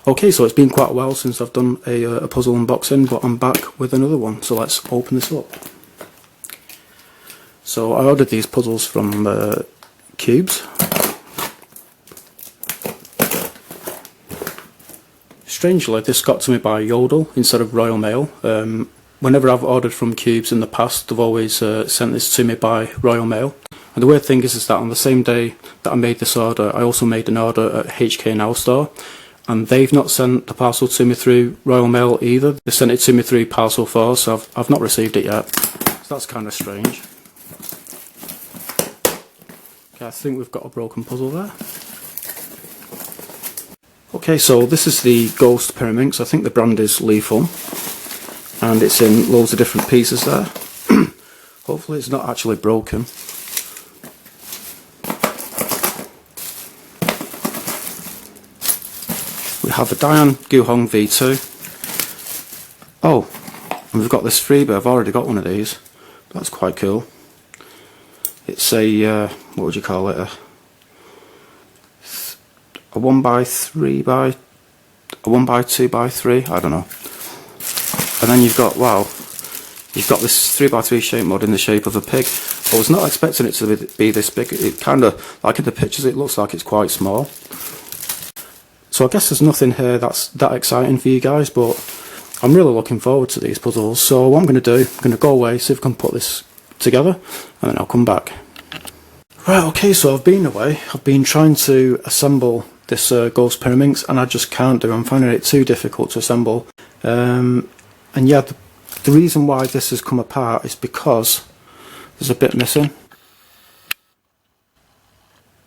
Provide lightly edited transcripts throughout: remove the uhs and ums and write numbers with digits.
Okay, so it's been quite a while since I've done a puzzle unboxing, but I'm back with another one, so let's open this up. So I ordered these puzzles from Cubezz. Strangely, this got to me by Yodel instead of Royal Mail. Whenever I've ordered from Cubezz in the past, they've always sent this to me by Royal Mail. And the weird thing is that on the same day that I made this order, I also made an order at HK Now store. And they've not sent the parcel to me through Royal Mail either. They sent it to me through Parcel 4, so I've not received it yet. So that's kind of strange. Okay, I think we've got a broken puzzle there. Okay, so this is the Ghost Pyraminx. I think the brand is Lefun. And it's in loads of different pieces there. Hopefully it's not actually broken. We have a Dayan Guhong VII. Oh, and we've got this freebie. I've already got one of these. That's quite cool. It's a, what would you call it? A 1x3 a 1x2x3, I don't know. And then you've got, wow, you've got this 3x3 shape mod in the shape of a pig. I was not expecting it to be this big. It kind of, like in the pictures, it looks like it's quite small. So I guess there's nothing here that's that exciting for you guys, but I'm really looking forward to these puzzles. So what I'm going to do, I'm going to go away, see if I can put this together, and then I'll come back. Right, okay, so I've been away. I've been trying to assemble this Ghost Pyraminx, and I just can't do. I'm finding it too difficult to assemble. And yeah, the reason why this has come apart is because there's a bit missing.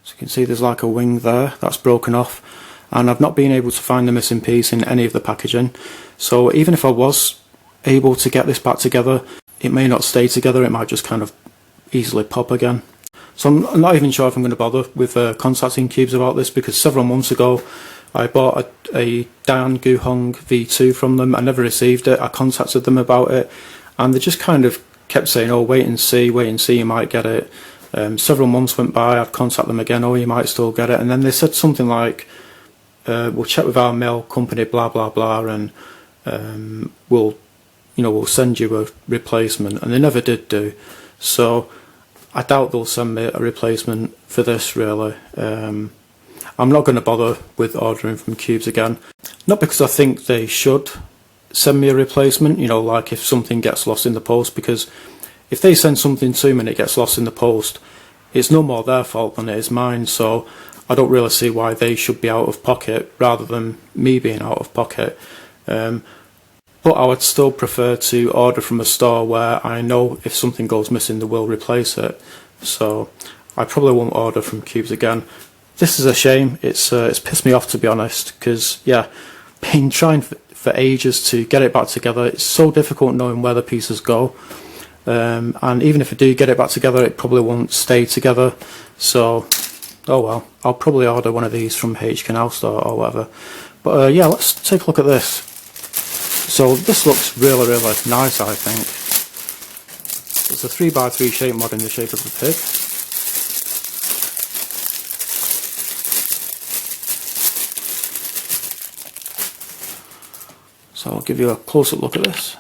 So you can see there's like a wing there that's broken off, and I've not been able to find the missing piece in any of the packaging. So even if I was able to get this back together, it may not stay together. It might just kind of easily pop again. So I'm not even sure if I'm going to bother with contacting Cubezz about this, because several months ago I bought a Dayan Guhong VII from them. I never received it. I contacted them about it, and they just kind of kept saying, oh, wait and see, you might get it. Several months went by, I'd contact them again, oh, you might still get it. And then they said something like, we'll check with our mail company, blah blah blah, and we'll send you a replacement. And they never did do. So I doubt they'll send me a replacement for this, really. I'm not going to bother with ordering from Cubezz again. Not because I think they should send me a replacement, like if something gets lost in the post, because if they send something to me and it gets lost in the post, it's no more their fault than it is mine. So I don't really see why they should be out of pocket rather than me being out of pocket. But I would still prefer to order from a store where I know if something goes missing they will replace it. So I probably won't order from Cubezz again. This is a shame. It's pissed me off, to be honest, because yeah, been trying for ages to get it back together. It's so difficult knowing where the pieces go, and even if I do get it back together, it probably won't stay together. So oh well, I'll probably order one of these from HK Now store or whatever. But yeah, let's take a look at this. So this looks really, really nice, I think. It's a 3x3 shape mod in the shape of a pig. So I'll give you a closer look at this.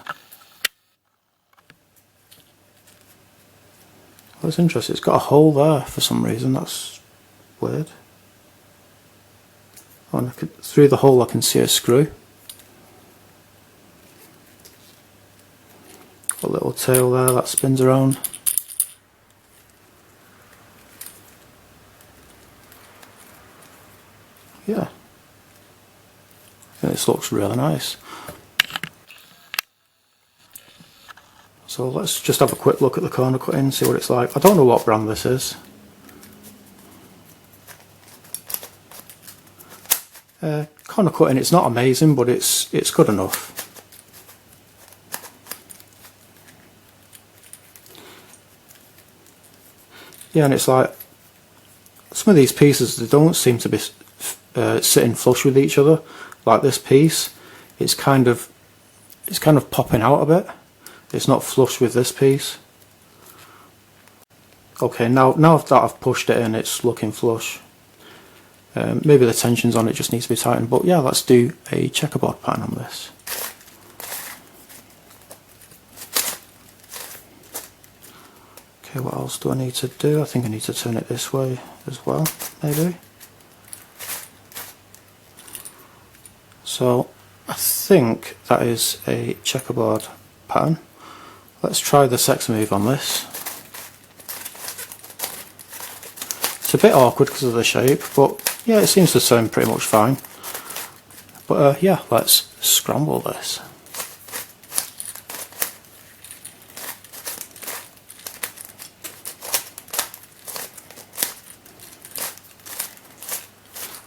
Well, it's interesting, it's got a hole there for some reason, that's weird. Oh, and through the hole I can see a screw. A little tail there that spins around. Yeah, I think this looks really nice. So let's just have a quick look at the corner cutting, see what it's like. I don't know what brand this is. Corner cutting, it's not amazing, but it's good enough. Yeah, and it's like some of these pieces, they don't seem to be sitting flush with each other. Like this piece, it's kind of popping out a bit. It's not flush with this piece. Okay, now that I've pushed it in, it's looking flush. Maybe the tensions on it just need to be tightened, but yeah, let's do a checkerboard pattern on this. Okay, what else do I need to do? I think I need to turn it this way as well, maybe. So I think that is a checkerboard pattern. Let's try the sex move on this. It's a bit awkward because of the shape, but yeah, it seems to sound pretty much fine. But yeah, let's scramble this.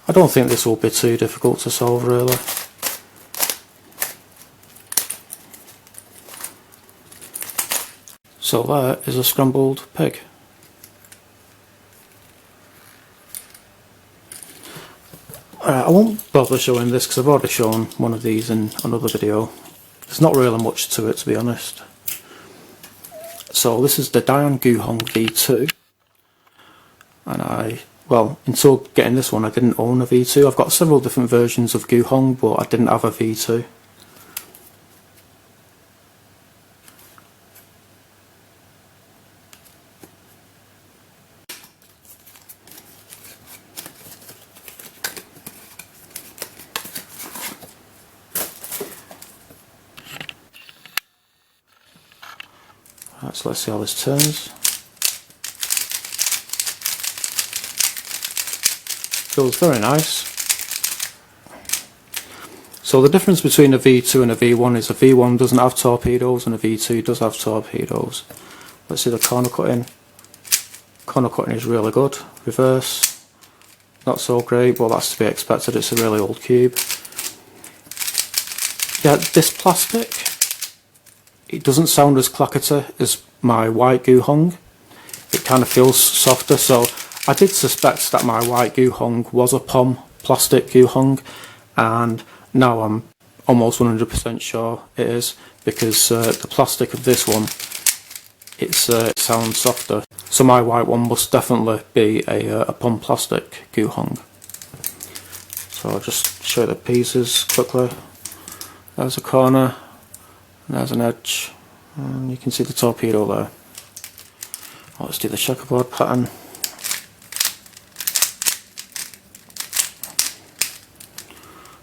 I don't think this will be too difficult to solve really. So there is a scrambled pig. I won't bother showing this because I've already shown one of these in another video. There's not really much to it, to be honest. So this is the Dayan Guhong V2, and well, until getting this one I didn't own a V2. I've got several different versions of Guhong, but I didn't have a V2. Right, so let's see how this turns. Feels very nice. So the difference between a V2 and a V1 is a V1 doesn't have torpedoes and a V2 does have torpedoes. Let's see the corner cutting. Corner cutting is really good. Reverse, not so great, but that's to be expected, it's a really old cube. Yeah, this plastic, it doesn't sound as clackety as my white Guhong. It kind of feels softer, so I did suspect that my white Guhong was a POM plastic Guhong, and now I'm almost 100% sure it is, because the plastic of this one, it sounds softer. So my white one must definitely be a POM plastic Guhong. So I'll just show you the pieces quickly. There's a corner, and there's an edge, and you can see the torpedo there. Let's do the checkerboard pattern.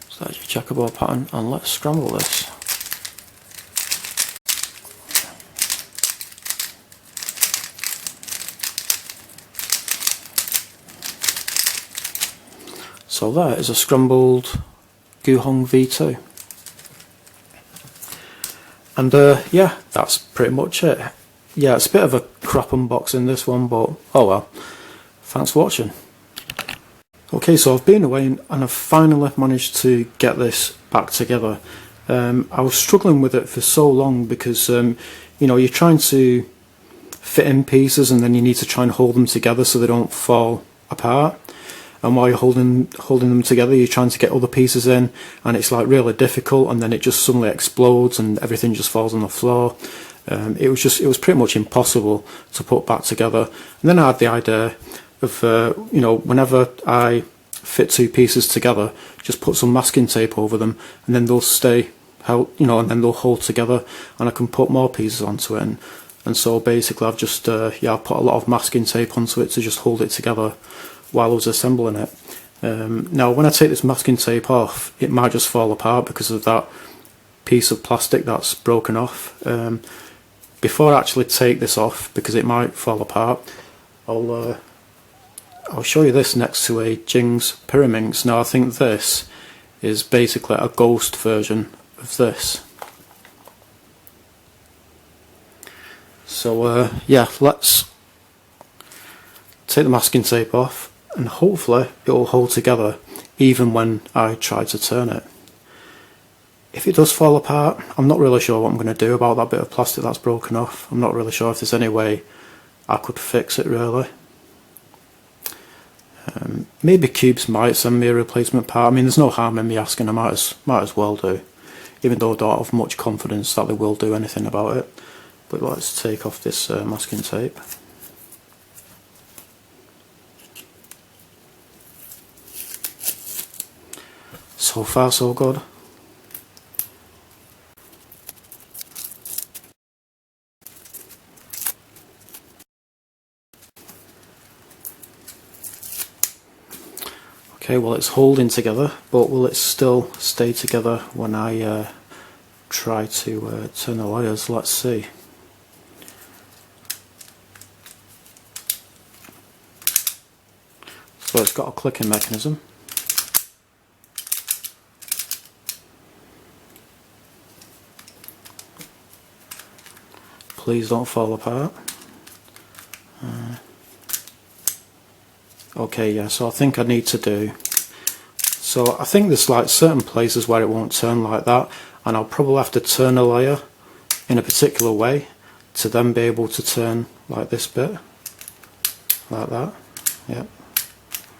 So that's your checkerboard pattern, and let's scramble this. So there is a scrambled Guhong V2. And yeah, that's pretty much it. Yeah, it's a bit of a crap unboxing this one, but oh well. Thanks for watching. Okay, so I've been away and I've finally managed to get this back together. I was struggling with it for so long because you know, you're trying to fit in pieces and then you need to try and hold them together so they don't fall apart. And while you're holding them together, you're trying to get other pieces in, and it's like really difficult, and then it just suddenly explodes and everything just falls on the floor. It was pretty much impossible to put back together. And then I had the idea of you know, whenever I fit two pieces together, just put some masking tape over them, and then they'll stay held, you know, and then they'll hold together, and I can put more pieces onto it. And so basically, I've just yeah, I put a lot of masking tape onto it to just hold it together while I was assembling it. Now when I take this masking tape off, it might just fall apart because of that piece of plastic that's broken off. Before I actually take this off, because it might fall apart, I'll show you this next to a Cubezz Pyraminx. Now I think this is basically a ghost version of this. So yeah, let's take the masking tape off, and hopefully it will hold together even when I try to turn it. If it does fall apart, I'm not really sure what I'm going to do about that bit of plastic that's broken off. I'm not really sure if there's any way I could fix it really. Maybe Cubezz might send me a replacement part. I mean, there's no harm in me asking, I might as well do, even though I don't have much confidence that they will do anything about it. But let's take off this masking tape. So far so good. Okay, well it's holding together, but will it still stay together when I try to turn the layers? Let's see. So it's got a clicking mechanism. Please don't fall apart. Okay, yeah, so I think I need to do, so I think there's like certain places where it won't turn like that, and I'll probably have to turn a layer in a particular way to then be able to turn like this bit, like that, yeah,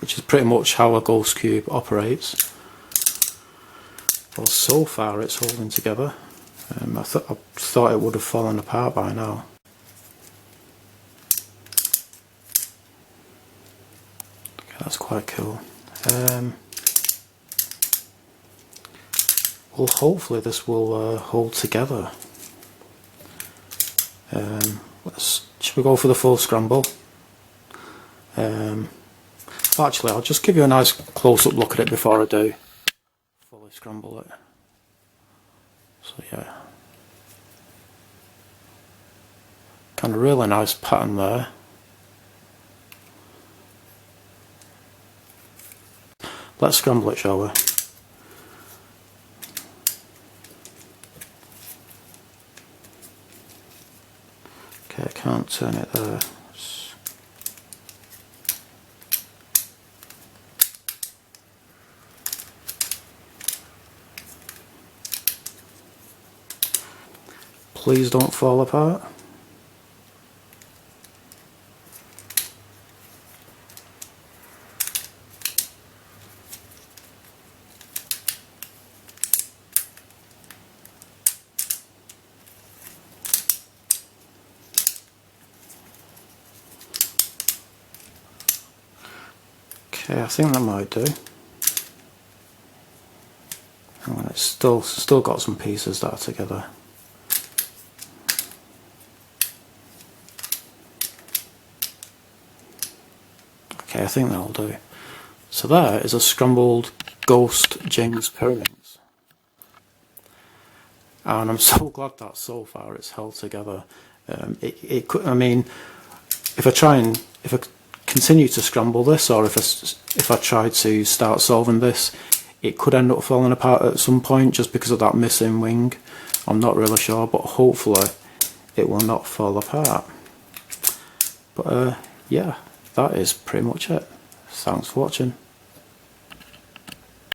which is pretty much how a ghost cube operates. Well, so far it's holding together. I thought it would have fallen apart by now. That's quite cool. Well, hopefully this will hold together. Should we go for the full scramble? Actually, I'll just give you a nice close-up look at it before I do fully scramble it. So yeah, kind of really nice pattern there. Let's scramble it, shall we? Okay, I can't turn it there. Please don't fall apart. Okay, I think that might do. And it's still got some pieces that are together. Okay, I think that'll do. So there is a scrambled Ghost Pyraminx. And I'm so glad that so far it's held together. It could, I mean, if I continue to scramble this, or if I try to start solving this, it could end up falling apart at some point just because of that missing wing. I'm not really sure, but hopefully it will not fall apart. But yeah, that is pretty much it. Thanks for watching.